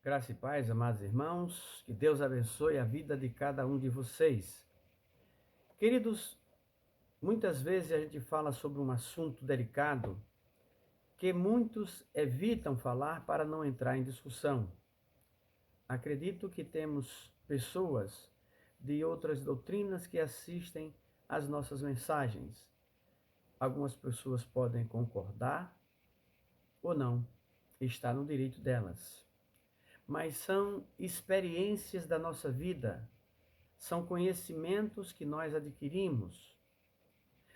Graça e paz, amados irmãos, que Deus abençoe a vida de cada um de vocês. Queridos, muitas vezes a gente fala sobre um assunto delicado que muitos evitam falar para não entrar em discussão. Acredito que temos pessoas de outras doutrinas que assistem às nossas mensagens. Algumas pessoas podem concordar ou não, está no direito delas. Mas são experiências da nossa vida. São conhecimentos que nós adquirimos.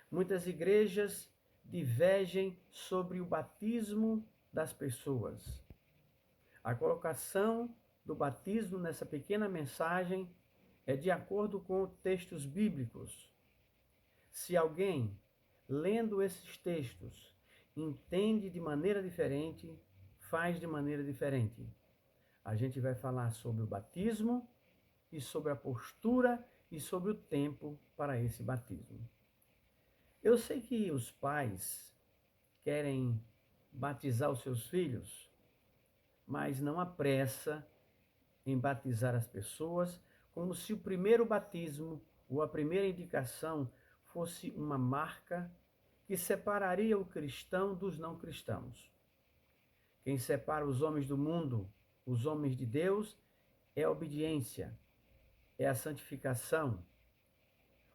Muitas igrejas divergem sobre o batismo das pessoas. A colocação do batismo nessa pequena mensagem é de acordo com textos bíblicos. Se alguém, lendo esses textos, entende de maneira diferente, faz de maneira diferente. A gente vai falar sobre o batismo e sobre a postura e sobre o tempo para esse batismo. Eu sei que os pais querem batizar os seus filhos, mas não há pressa em batizar as pessoas, como se o primeiro batismo ou a primeira indicação fosse uma marca que separaria o cristão dos não cristãos. Quem separa os homens do mundo, os homens de Deus, é a obediência, é a santificação.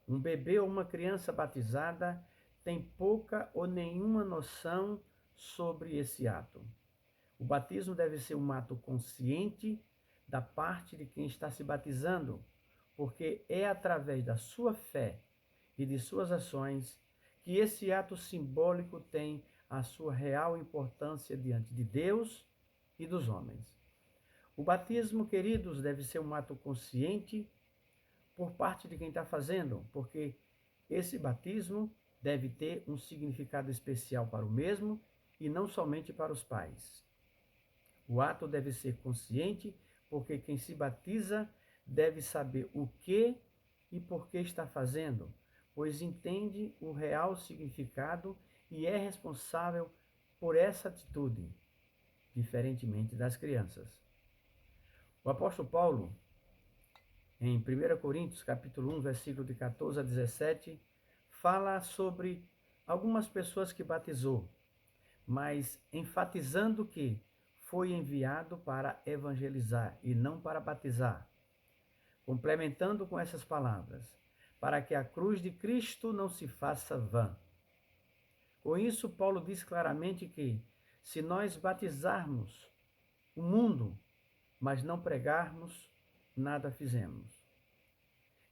Um bebê ou uma criança batizada tem pouca ou nenhuma noção sobre esse ato. O batismo deve ser um ato consciente da parte de quem está se batizando, porque é através da sua fé e de suas ações que esse ato simbólico tem a sua real importância diante de Deus e dos homens. O batismo, queridos, deve ser um ato consciente por parte de quem está fazendo, porque esse batismo deve ter um significado especial para o mesmo e não somente para os pais. O ato deve ser consciente, porque quem se batiza deve saber o que e por que está fazendo, pois entende o real significado e é responsável por essa atitude, diferentemente das crianças. O apóstolo Paulo, em 1 Coríntios, capítulo 1, versículo de 14 a 17, fala sobre algumas pessoas que batizou, mas enfatizando que foi enviado para evangelizar e não para batizar. Complementando com essas palavras, para que a cruz de Cristo não se faça vã. Com isso, Paulo diz claramente que, se nós batizarmos o mundo, mas não pregarmos, nada fizemos.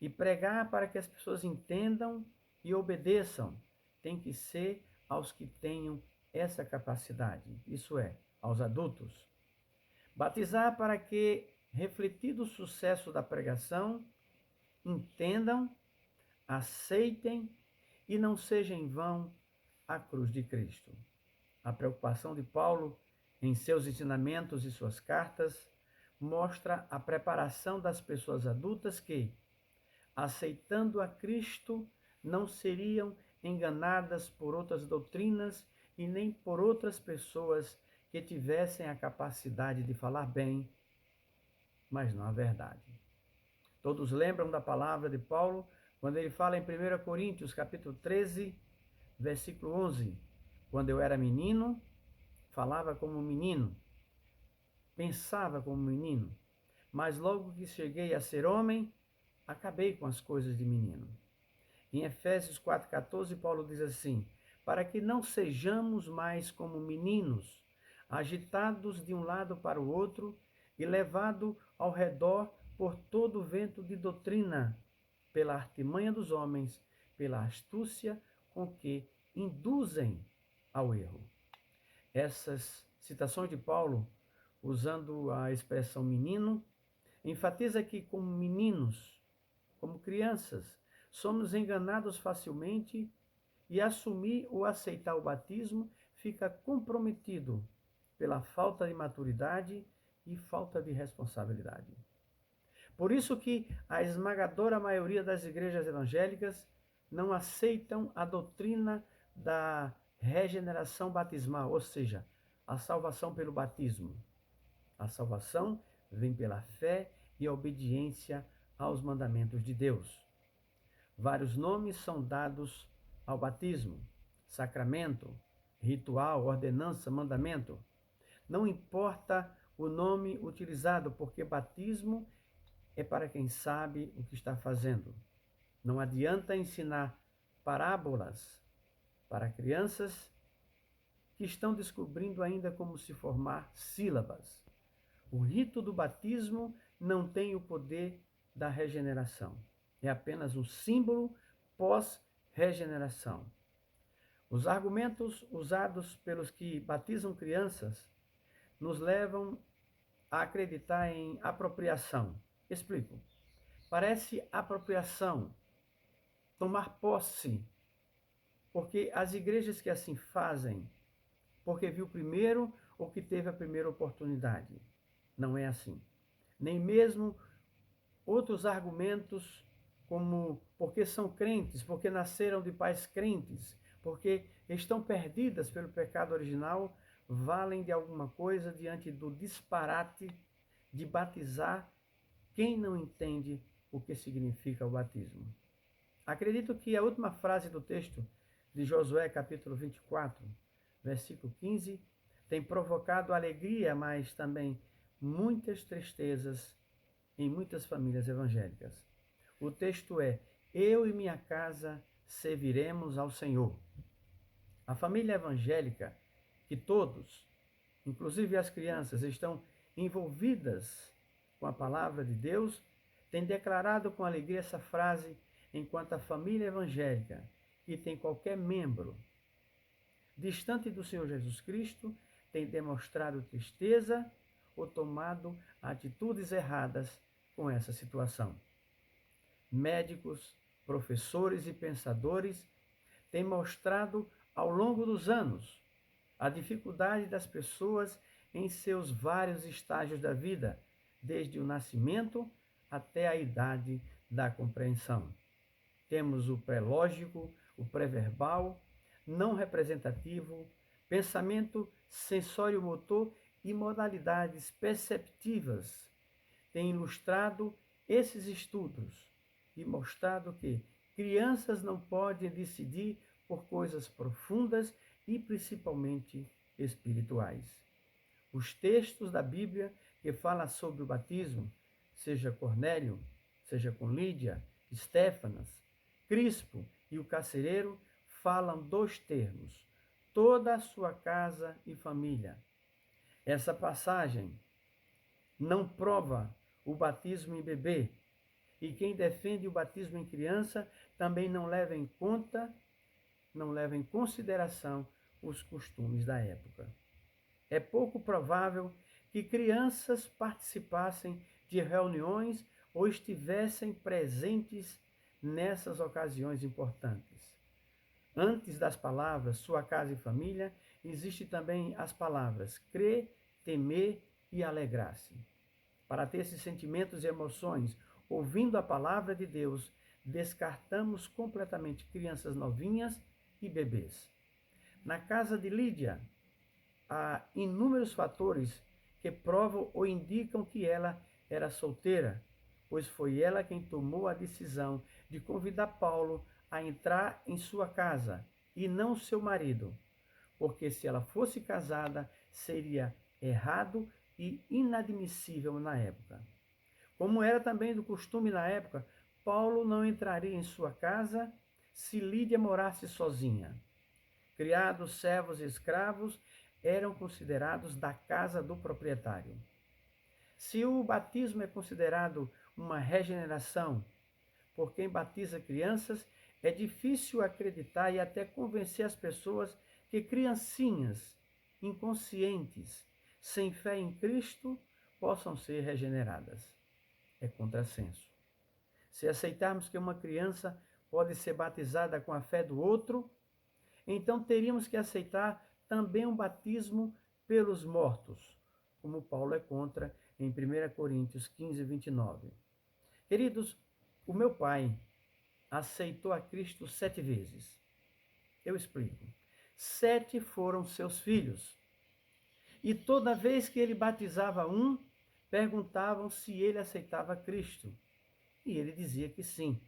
E pregar para que as pessoas entendam e obedeçam tem que ser aos que tenham essa capacidade, isso é, aos adultos. Batizar para que, refletido o sucesso da pregação, entendam, aceitem e não seja em vão a cruz de Cristo. A preocupação de Paulo em seus ensinamentos e suas cartas mostra a preparação das pessoas adultas que, aceitando a Cristo, não seriam enganadas por outras doutrinas e nem por outras pessoas que tivessem a capacidade de falar bem, mas não a verdade. Todos lembram da palavra de Paulo quando ele fala em 1 Coríntios, capítulo 13, versículo 11. Quando eu era menino, falava como menino, pensava como menino, mas logo que cheguei a ser homem, acabei com as coisas de menino. Em Efésios 4,14, Paulo diz assim: para que não sejamos mais como meninos, agitados de um lado para o outro e levados ao redor por todo o vento de doutrina, pela artimanha dos homens, pela astúcia com que induzem ao erro. Essas citações de Paulo, usando a expressão menino, enfatiza que como meninos, como crianças, somos enganados facilmente e assumir ou aceitar o batismo fica comprometido pela falta de maturidade e falta de responsabilidade. Por isso que a esmagadora maioria das igrejas evangélicas não aceitam a doutrina da regeneração batismal, ou seja, a salvação pelo batismo. A salvação vem pela fé e obediência aos mandamentos de Deus. Vários nomes são dados ao batismo: sacramento, ritual, ordenança, mandamento. Não importa o nome utilizado, porque batismo é para quem sabe o que está fazendo. Não adianta ensinar parábolas para crianças que estão descobrindo ainda como se formar sílabas. O rito do batismo não tem o poder da regeneração. É apenas um símbolo pós-regeneração. Os argumentos usados pelos que batizam crianças nos levam a acreditar em apropriação. Explico. Parece apropriação, tomar posse, porque as igrejas que assim fazem, porque viu primeiro ou que teve a primeira oportunidade. Não é assim. Nem mesmo outros argumentos como porque são crentes, porque nasceram de pais crentes, porque estão perdidas pelo pecado original, valem de alguma coisa diante do disparate de batizar quem não entende o que significa o batismo. Acredito que a última frase do texto de Josué, capítulo 24, versículo 15, tem provocado alegria, mas também muitas tristezas em muitas famílias evangélicas. O texto é: eu e minha casa serviremos ao Senhor. A família evangélica, que todos, inclusive as crianças, estão envolvidas com a palavra de Deus, tem declarado com alegria essa frase, enquanto a família evangélica, que tem qualquer membro distante do Senhor Jesus Cristo, tem demonstrado tristeza ou tomado atitudes erradas com essa situação. Médicos, professores e pensadores têm mostrado ao longo dos anos a dificuldade das pessoas em seus vários estágios da vida, desde o nascimento até a idade da compreensão. Temos o pré-lógico, o pré-verbal, não representativo, pensamento sensório-motor e modalidades perceptivas. Tem ilustrado esses estudos e mostrado que crianças não podem decidir por coisas profundas e principalmente espirituais. Os textos da Bíblia que falam sobre o batismo, seja Cornélio, seja com Lídia, Estéfanas, Crispo e o carcereiro, falam dos termos: toda a sua casa e família. Essa passagem não prova o batismo em bebê, e quem defende o batismo em criança também não leva em consideração os costumes da época. É pouco provável que crianças participassem de reuniões ou estivessem presentes nessas ocasiões importantes. Antes das palavras sua casa e família, existe também as palavras crer, temer e alegrar-se. Para ter esses sentimentos e emoções, ouvindo a palavra de Deus, descartamos completamente crianças novinhas e bebês. Na casa de Lídia, há inúmeros fatores que provam ou indicam que ela era solteira, pois foi ela quem tomou a decisão de convidar Paulo a entrar em sua casa e não seu marido, porque se ela fosse casada, seria errado e inadmissível na época. Como era também do costume na época, Paulo não entraria em sua casa se Lídia morasse sozinha. Criados, servos e escravos eram considerados da casa do proprietário. Se o batismo é considerado uma regeneração por quem batiza crianças, é difícil acreditar e até convencer as pessoas que criancinhas inconscientes, sem fé em Cristo, possam ser regeneradas. É contrassenso. Se aceitarmos que uma criança pode ser batizada com a fé do outro, então teríamos que aceitar também um batismo pelos mortos, como Paulo é contra em 1 Coríntios 15, 29. Queridos, o meu pai aceitou a Cristo 7 vezes. Eu explico. 7 foram seus filhos. E toda vez que ele batizava um, perguntavam se ele aceitava Cristo. E ele dizia que sim.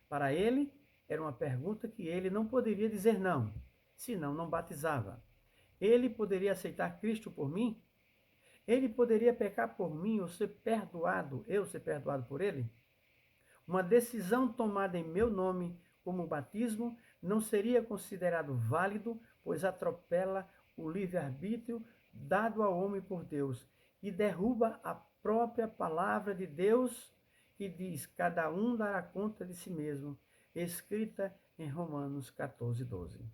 Para ele, era uma pergunta que ele não poderia dizer não, senão não batizava. Ele poderia aceitar Cristo por mim? Ele poderia pecar por mim ou ser perdoado, eu ser perdoado por ele? Uma decisão tomada em meu nome, como batismo, não seria considerado válido, pois atropela o livre-arbítrio dado ao homem por Deus e derruba a própria palavra de Deus que diz: cada um dará conta de si mesmo, escrita em Romanos 14, 12.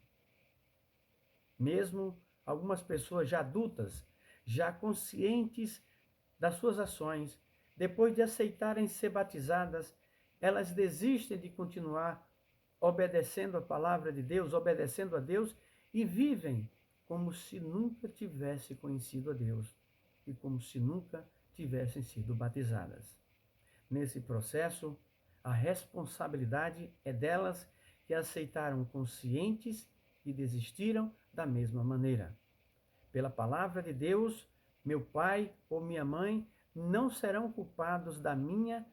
Mesmo algumas pessoas já adultas, já conscientes das suas ações, depois de aceitarem ser batizadas, elas desistem de continuar obedecendo a palavra de Deus, obedecendo a Deus, e vivem como se nunca tivessem conhecido a Deus e como se nunca tivessem sido batizadas. Nesse processo, a responsabilidade é delas que aceitaram conscientes e desistiram da mesma maneira. Pela palavra de Deus, meu pai ou minha mãe não serão culpados da minha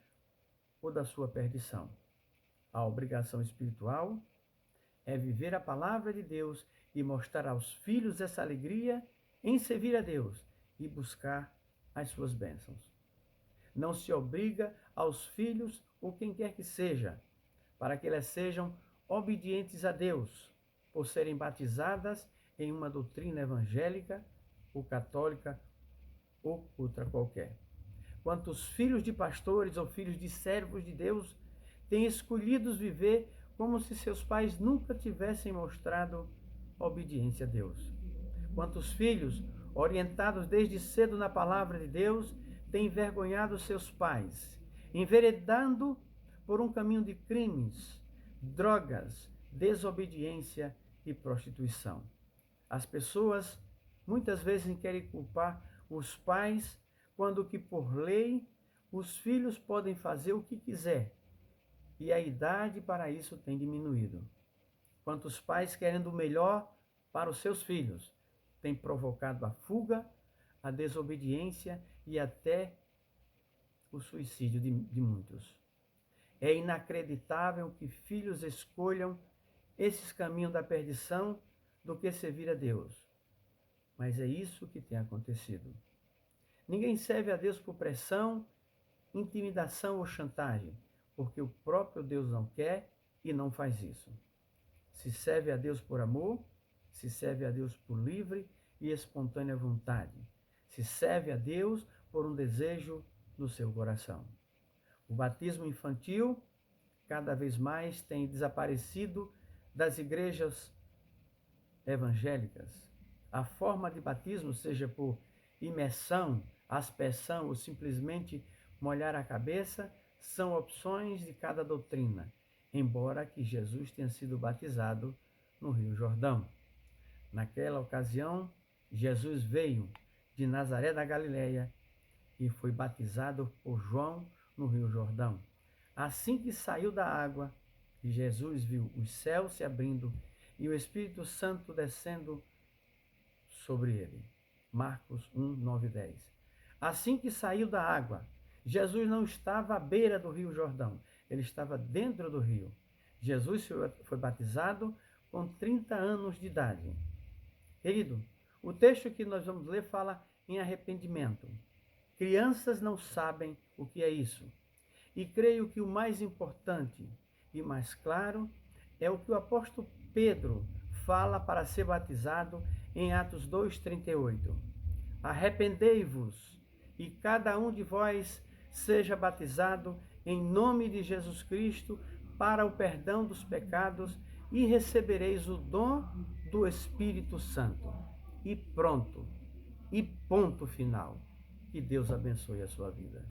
ou da sua perdição. A obrigação espiritual é viver a palavra de Deus e mostrar aos filhos essa alegria em servir a Deus e buscar as suas bênçãos. Não se obriga aos filhos ou quem quer que seja, para que elas sejam obedientes a Deus, por serem batizadas em uma doutrina evangélica ou católica ou outra qualquer. Quantos filhos de pastores ou filhos de servos de Deus têm escolhido viver como se seus pais nunca tivessem mostrado obediência a Deus? Quantos filhos, orientados desde cedo na palavra de Deus, têm envergonhado seus pais, enveredando por um caminho de crimes, drogas, desobediência e prostituição? As pessoas muitas vezes querem culpar os pais, quando que por lei os filhos podem fazer o que quiser, e a idade para isso tem diminuído. Quantos pais, querendo o melhor para os seus filhos, têm provocado a fuga, a desobediência e até o suicídio de muitos. É inacreditável que filhos escolham esses caminhos da perdição do que servir a Deus. Mas é isso que tem acontecido. Ninguém serve a Deus por pressão, intimidação ou chantagem, porque o próprio Deus não quer e não faz isso. Se serve a Deus por amor, se serve a Deus por livre e espontânea vontade. Se serve a Deus por um desejo no seu coração. O batismo infantil cada vez mais tem desaparecido das igrejas evangélicas. A forma de batismo, seja por imersão, aspersão ou simplesmente molhar a cabeça, são opções de cada doutrina, embora que Jesus tenha sido batizado no Rio Jordão. Naquela ocasião, Jesus veio de Nazaré da Galileia e foi batizado por João no Rio Jordão. Assim que saiu da água, Jesus viu os céus se abrindo e o Espírito Santo descendo sobre ele. Marcos 1, 9 e 10. Assim que saiu da água, Jesus não estava à beira do Rio Jordão, ele estava dentro do rio. Jesus foi batizado com 30 anos de idade. Querido, o texto que nós vamos ler fala em arrependimento. Crianças não sabem o que é isso. E creio que o mais importante e mais claro é o que o apóstolo Pedro fala para ser batizado em Atos 2:38. Arrependei-vos e cada um de vós seja batizado em nome de Jesus Cristo para o perdão dos pecados e recebereis o dom do Espírito Santo. E pronto. E ponto final. Que Deus abençoe a sua vida.